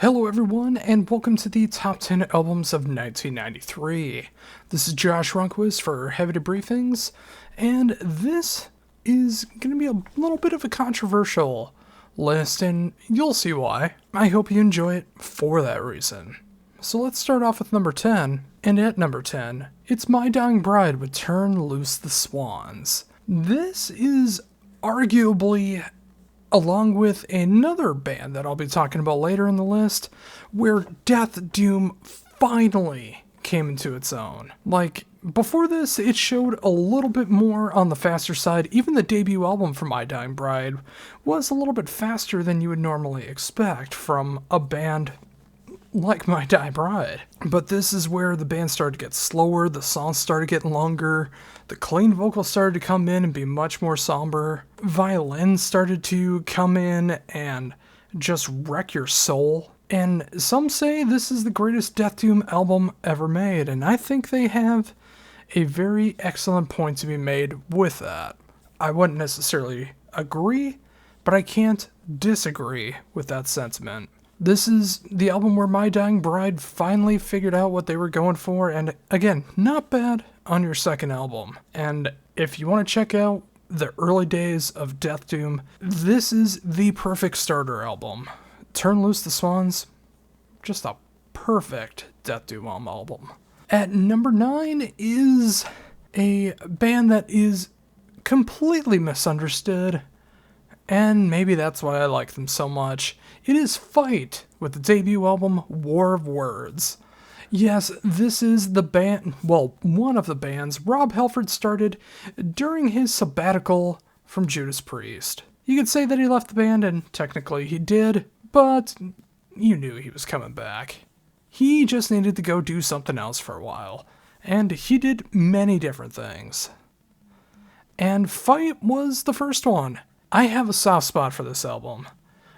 Hello everyone, and welcome to the Top 10 Albums of 1993. This is Josh Runquist for Heavy Debriefings, and this is going to be a little bit of a controversial list, and you'll see why. I hope you enjoy it for that reason. So let's start off with number 10, and at number 10, it's My Dying Bride with Turn Loose the Swans. This is arguably, along with another band that I'll be talking about later in the list, where death doom finally came into its own. Like, before this, it showed a little bit more on the faster side. Even the debut album from My Dying Bride was a little bit faster than you would normally expect from a band like My Dying Bride. But this is where the band started to get slower, the songs started getting longer, the clean vocals started to come in and be much more somber, violins started to come in and just wreck your soul. And some say this is the greatest Death Doom album ever made, and I think they have a very excellent point to be made with that. I wouldn't necessarily agree, but I can't disagree with that sentiment. This is the album where My Dying Bride finally figured out what they were going for, and again, not bad on your second album. And if you want to check out the early days of Death Doom, this is the perfect starter album. Turn Loose the Swans, just a perfect Death Doom album. At number 9 is a band that is completely misunderstood, and maybe that's why I like them so much. It is Fight with the debut album War of Words. Yes, this is the band, well, one of the bands Rob Halford started during his sabbatical from Judas Priest. You could say that he left the band, and technically he did, but you knew he was coming back. He just needed to go do something else for a while, and he did many different things. And Fight was the first one. I have a soft spot for this album.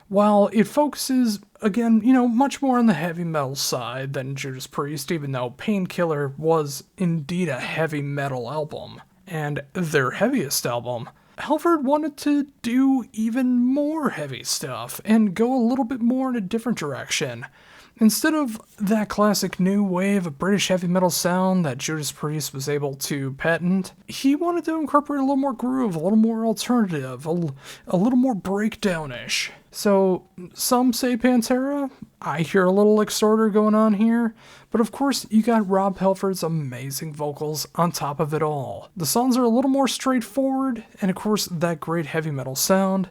While it focuses, again, much more on the heavy metal side than Judas Priest, even though Painkiller was indeed a heavy metal album, and their heaviest album, Halford wanted to do even more heavy stuff and go a little bit more in a different direction. Instead of that classic new wave of British heavy metal sound that Judas Priest was able to patent, he wanted to incorporate a little more groove, a little more alternative, a little more breakdownish. So, some say Pantera. I hear a little Extorter going on here. But of course, you got Rob Halford's amazing vocals on top of it all. The songs are a little more straightforward, and of course, that great heavy metal sound.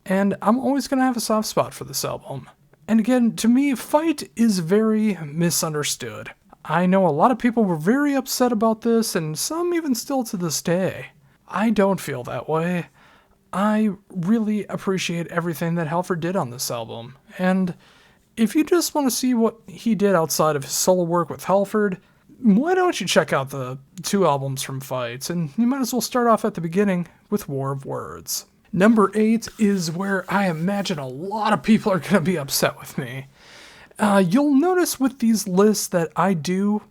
And I'm always going to have a soft spot for this album. And again, to me, Fight is very misunderstood. I know a lot of people were very upset about this, and some even still to this day. I don't feel that way. I really appreciate everything that Halford did on this album. And if you just want to see what he did outside of his solo work with Halford, why don't you check out the two albums from Fight? And you might as well start off at the beginning with War of Words. Number 8 is where I imagine a lot of people are going to be upset with me. You'll notice with these lists that I do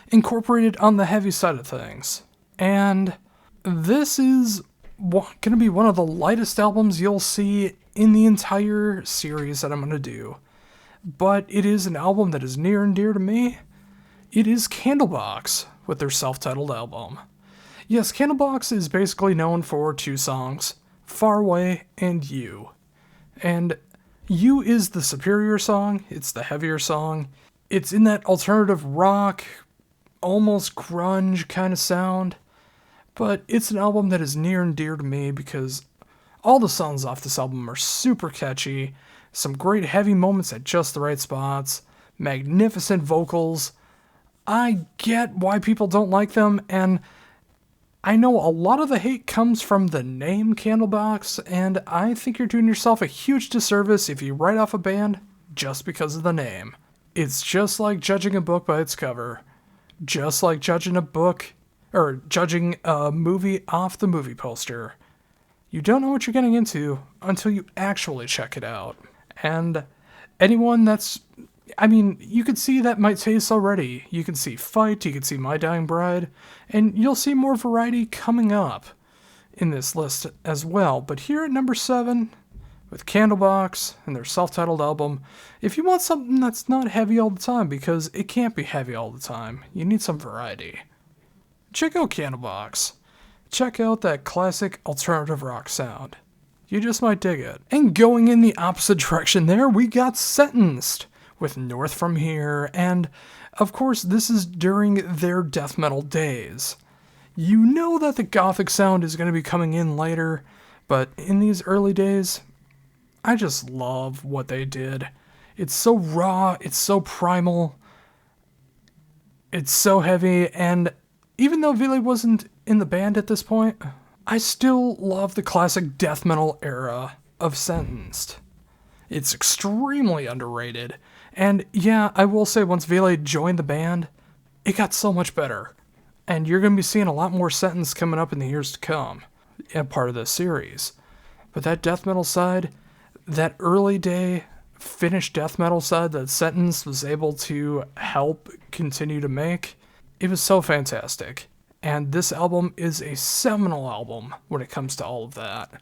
incorporate it on the heavy side of things. And this is going to be one of the lightest albums you'll see in the entire series that I'm going to do. But it is an album that is near and dear to me. It is Candlebox with their self-titled album. Yes, Candlebox is basically known for two songs, Far Away and You. And You is the superior song, it's the heavier song. It's in that alternative rock, almost grunge kind of sound. But it's an album that is near and dear to me because all the songs off this album are super catchy, some great heavy moments at just the right spots, magnificent vocals. I get why people don't like them, and I know a lot of the hate comes from the name Candlebox, and I think you're doing yourself a huge disservice if you write off a band just because of the name. It's just like judging a book by its cover. Just like judging a movie off the movie poster. You don't know what you're getting into until you actually check it out. And anyone you can see that my taste already. You can see Fight, you can see My Dying Bride, and you'll see more variety coming up in this list as well. But here at number 7, with Candlebox and their self-titled album. If you want something that's not heavy all the time, because it can't be heavy all the time, you need some variety, check out Candlebox. Check out that classic alternative rock sound. You just might dig it. And going in the opposite direction there, we got Sentenced with North From Here, and of course this is during their death metal days. You know that the gothic sound is going to be coming in later, but in these early days, I just love what they did. It's so raw, it's so primal, it's so heavy, and even though Ville wasn't in the band at this point, I still love the classic death metal era of Sentenced. It's extremely underrated, and yeah, I will say once Ville joined the band, it got so much better. And you're going to be seeing a lot more Sentenced coming up in the years to come, as part of this series. But that death metal side, that early day Finnish death metal side that Sentenced was able to help continue to make, it was so fantastic. And this album is a seminal album when it comes to all of that.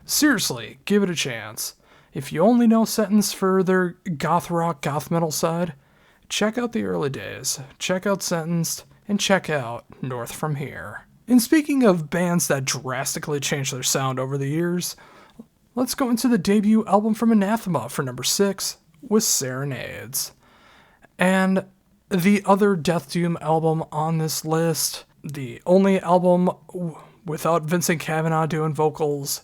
Seriously, give it a chance. If you only know Sentenced for their goth rock, goth metal side, check out the early days, check out Sentenced, and check out North From Here. And speaking of bands that drastically changed their sound over the years, let's go into the debut album from Anathema for number 6 with Serenades. And the other Death Doom album on this list, the only album without Vincent Cavanagh doing vocals.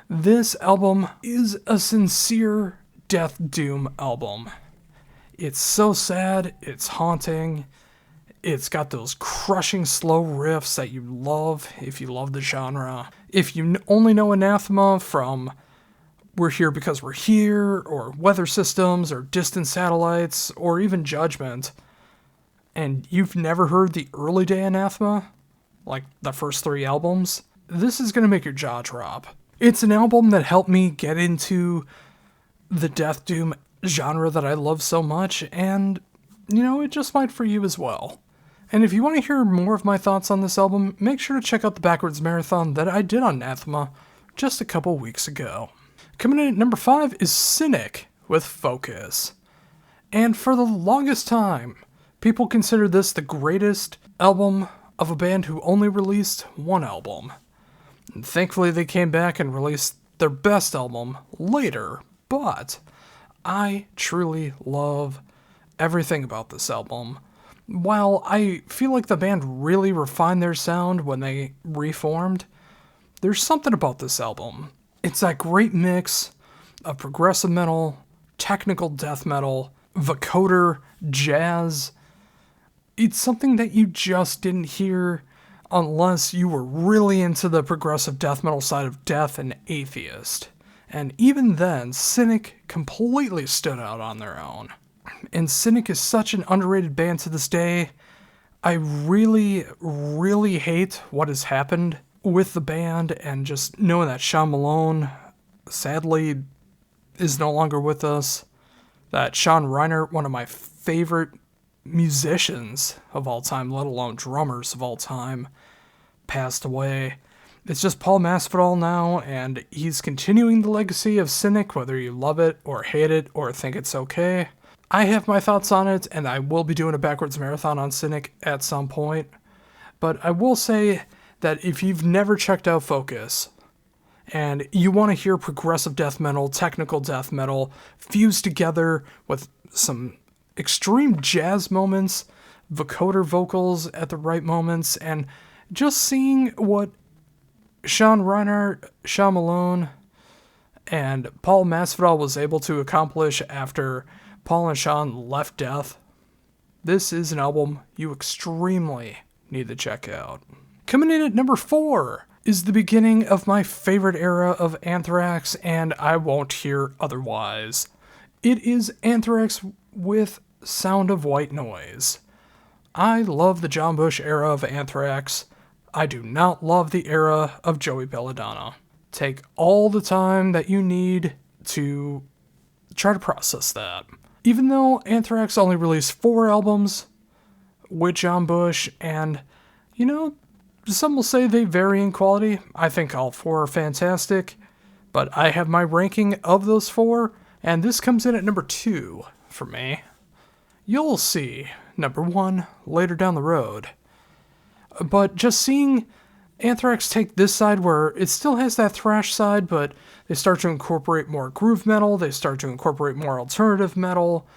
This album is a sincere Death Doom album. It's so sad, it's haunting, it's got those crushing slow riffs that you love if you love the genre. If you only know Anathema from We're Here Because We're Here, or Weather Systems, or Distant Satellites, or even Judgment, and you've never heard the early day Anathema, like the first 3 albums, this is going to make your jaw drop. It's an album that helped me get into the Death Doom genre that I love so much, and, you know, it just might for you as well. And if you want to hear more of my thoughts on this album, make sure to check out the Backwards Marathon that I did on Anathema just a couple weeks ago. Coming in at number 5 is Cynic with Focus. And for the longest time, people consider this the greatest album of a band who only released one album. And thankfully they came back and released their best album later, but I truly love everything about this album. While I feel like the band really refined their sound when they reformed, there's something about this album. It's that great mix of progressive metal, technical death metal, vocoder, jazz. It's something that you just didn't hear unless you were really into the progressive death metal side of Death and Atheist. And even then, Cynic completely stood out on their own. And Cynic is such an underrated band to this day. I really, really hate what has happened with the band, and just knowing that Sean Malone, sadly, is no longer with us. That Sean Reiner, one of my favorite musicians of all time, let alone drummers of all time, passed away. It's just Paul Masvidal now, and he's continuing the legacy of Cynic, whether you love it or hate it or think it's okay. I have my thoughts on it, and I will be doing a Backwards Marathon on Cynic at some point. But I will say that if you've never checked out Focus, and you want to hear progressive death metal, technical death metal, fused together with some extreme jazz moments, vocoder vocals at the right moments, and just seeing what Sean Reiner, Sean Malone, and Paul Masvidal was able to accomplish after Paul and Sean left Death, this is an album you extremely need to check out. Coming in at number 4 is the beginning of my favorite era of Anthrax, and I won't hear otherwise. It is Anthrax with Sound of White Noise. I love the John Bush era of Anthrax. I do not love the era of Joey Belladonna. Take all the time that you need to try to process that. Even though Anthrax only released 4 albums with John Bush, and, you know, some will say they vary in quality. I think all 4 are fantastic. But I have my ranking of those 4, and this comes in at number 2 for me. You'll see number 1 later down the road. But just seeing Anthrax take this side where it still has that thrash side, but they start to incorporate more groove metal, they start to incorporate more alternative metal.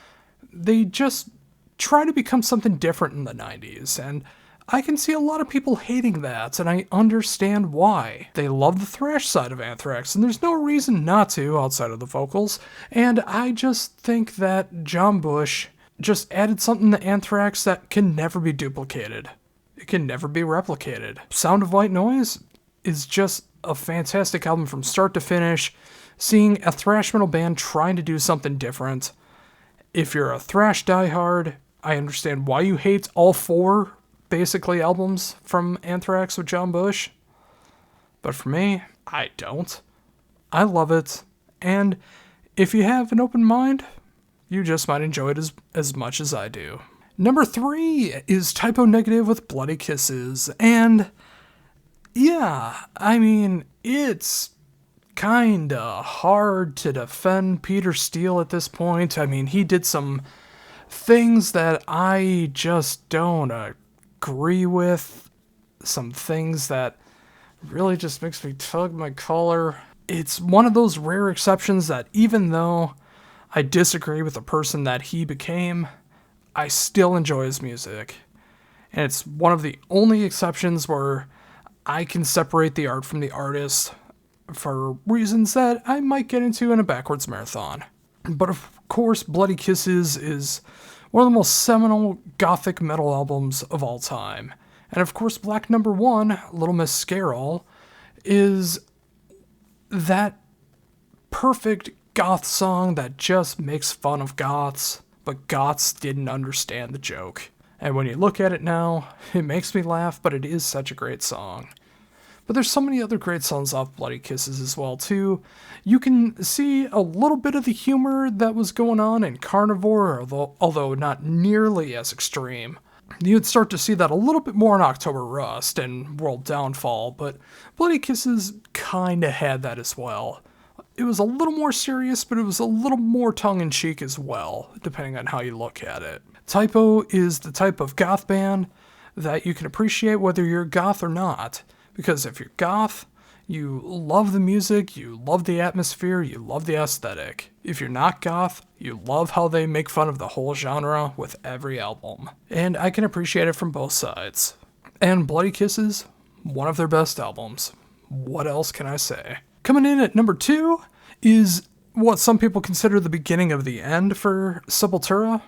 They just try to become something different in the 90s, and I can see a lot of people hating that, and I understand why. They love the thrash side of Anthrax, and there's no reason not to outside of the vocals, and I just think that John Bush just added something to Anthrax that can never be duplicated. It can never be replicated. Sound of White Noise is just a fantastic album from start to finish. Seeing a thrash metal band trying to do something different. If you're a thrash diehard, I understand why you hate all 4, basically, albums from Anthrax with John Bush. But for me, I don't. I love it. And if you have an open mind, you just might enjoy it as much as I do. Number 3 is Typo Negative with Bloody Kisses, and yeah, I mean, it's kinda hard to defend Peter Steele at this point. I mean, he did some things that I just don't agree with, some things that really just makes me tug my collar. It's one of those rare exceptions that even though I disagree with the person that he became, I still enjoy his music. And it's one of the only exceptions where I can separate the art from the artist for reasons that I might get into in a backwards marathon. But of course, Bloody Kisses is one of the most seminal gothic metal albums of all time. And of course, Black Number 1, Little Miss Scarall, is that perfect goth song that just makes fun of goths. But goths didn't understand the joke. And when you look at it now, it makes me laugh, but it is such a great song. But there's so many other great songs off Bloody Kisses as well, too. You can see a little bit of the humor that was going on in Carnivore, although not nearly as extreme. You'd start to see that a little bit more in October Rust and World Downfall, but Bloody Kisses kinda had that as well. It was a little more serious, but it was a little more tongue-in-cheek as well, depending on how you look at it. Typo is the type of goth band that you can appreciate whether you're goth or not. Because if you're goth, you love the music, you love the atmosphere, you love the aesthetic. If you're not goth, you love how they make fun of the whole genre with every album. And I can appreciate it from both sides. And Bloody Kisses, one of their best albums. What else can I say? Coming in at number 2 is what some people consider the beginning of the end for Sepultura.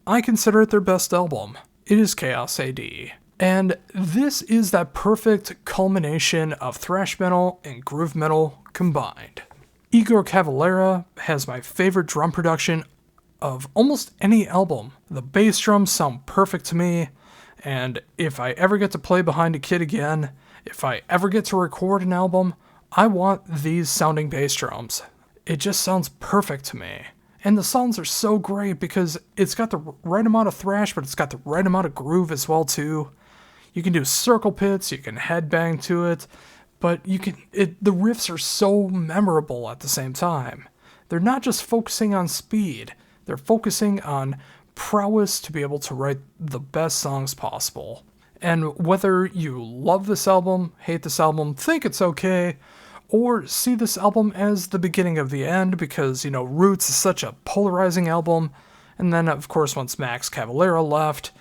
I consider it their best album. It is Chaos AD. And this is that perfect culmination of thrash metal and groove metal combined. Igor Cavalera has my favorite drum production of almost any album. The bass drums sound perfect to me, and if I ever get to play behind a kit again, if I ever get to record an album, I want these sounding bass drums. It just sounds perfect to me. And the songs are so great because it's got the right amount of thrash, but it's got the right amount of groove as well too. You can do circle pits, you can headbang to it, but the riffs are so memorable at the same time. They're not just focusing on speed, they're focusing on prowess to be able to write the best songs possible. And whether you love this album, hate this album, think it's okay, or see this album as the beginning of the end because, Roots is such a polarizing album, and then, of course, once Max Cavalera left,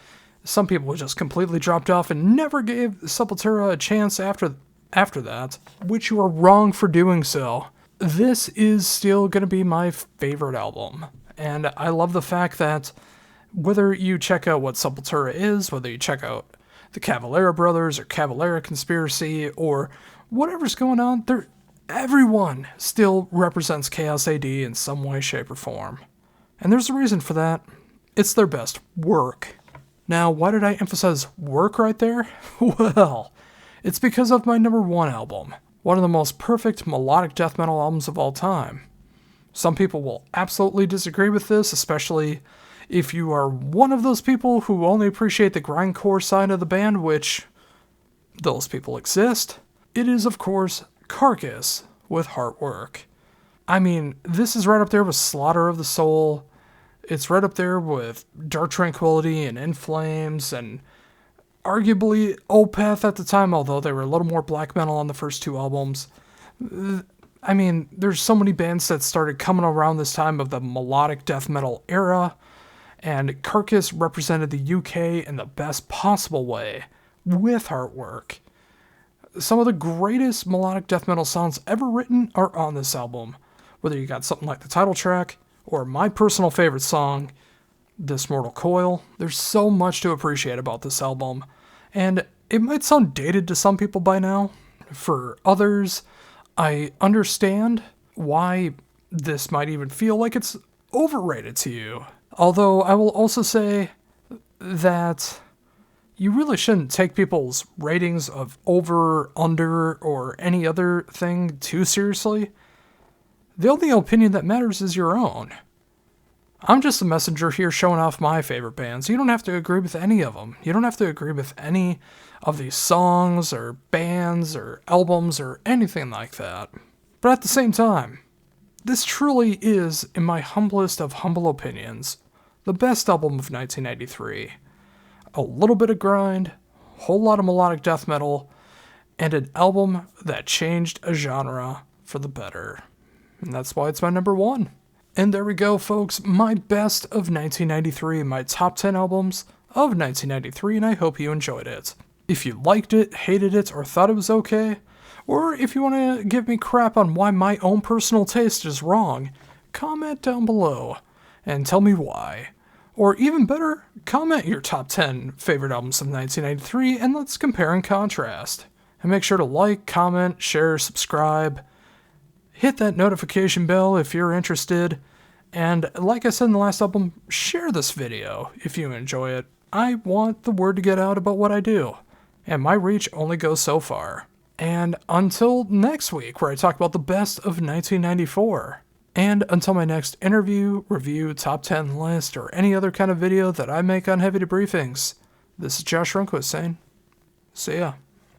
some people just completely dropped off and never gave Sepultura a chance after that, which you are wrong for doing so. This is still going to be my favorite album, and I love the fact that whether you check out what Sepultura is, whether you check out the Cavalera Brothers or Cavalera Conspiracy or whatever's going on, everyone still represents Chaos AD in some way, shape, or form. And there's a reason for that. It's their best work. Now, why did I emphasize work right there? Well, it's because of my number 1 album, one of the most perfect melodic death metal albums of all time. Some people will absolutely disagree with this, especially if you are one of those people who only appreciate the grindcore side of the band, which those people exist. It is, of course, Carcass with Heart Work. I mean, this is right up there with Slaughter of the Soul. It's right up there with Dark Tranquility and In Flames, and arguably Opeth at the time, although they were a little more black metal on the first two albums. I mean, there's so many bands that started coming around this time of the melodic death metal era, and Carcass represented the UK in the best possible way with Heart Work. Some of the greatest melodic death metal songs ever written are on this album, whether you got something like the title track or my personal favorite song, This Mortal Coil. There's so much to appreciate about this album, and it might sound dated to some people by now. For others, I understand why this might even feel like it's overrated to you. Although I will also say that you really shouldn't take people's ratings of over, under, or any other thing too seriously. The only opinion that matters is your own. I'm just a messenger here showing off my favorite bands. You don't have to agree with any of them. You don't have to agree with any of these songs or bands or albums or anything like that. But at the same time, this truly is, in my humblest of humble opinions, the best album of 1993. A little bit of grind, a whole lot of melodic death metal, and an album that changed a genre for the better. And that's why it's my number one. And there we go, folks. My best of 1993, my top 10 albums of 1993, and I hope you enjoyed it. If you liked it, hated it, or thought it was okay, or if you want to give me crap on why my own personal taste is wrong, comment down below and tell me why. Or even better, comment your top 10 favorite albums of 1993 and let's compare and contrast. And make sure to like, comment, share, subscribe. Hit that notification bell if you're interested. And like I said in the last album, share this video if you enjoy it. I want the word to get out about what I do. And my reach only goes so far. And until next week, where I talk about the best of 1994. And until my next interview, review, top 10 list, or any other kind of video that I make on Heavy Debriefings, this is Josh Runquist saying, see ya.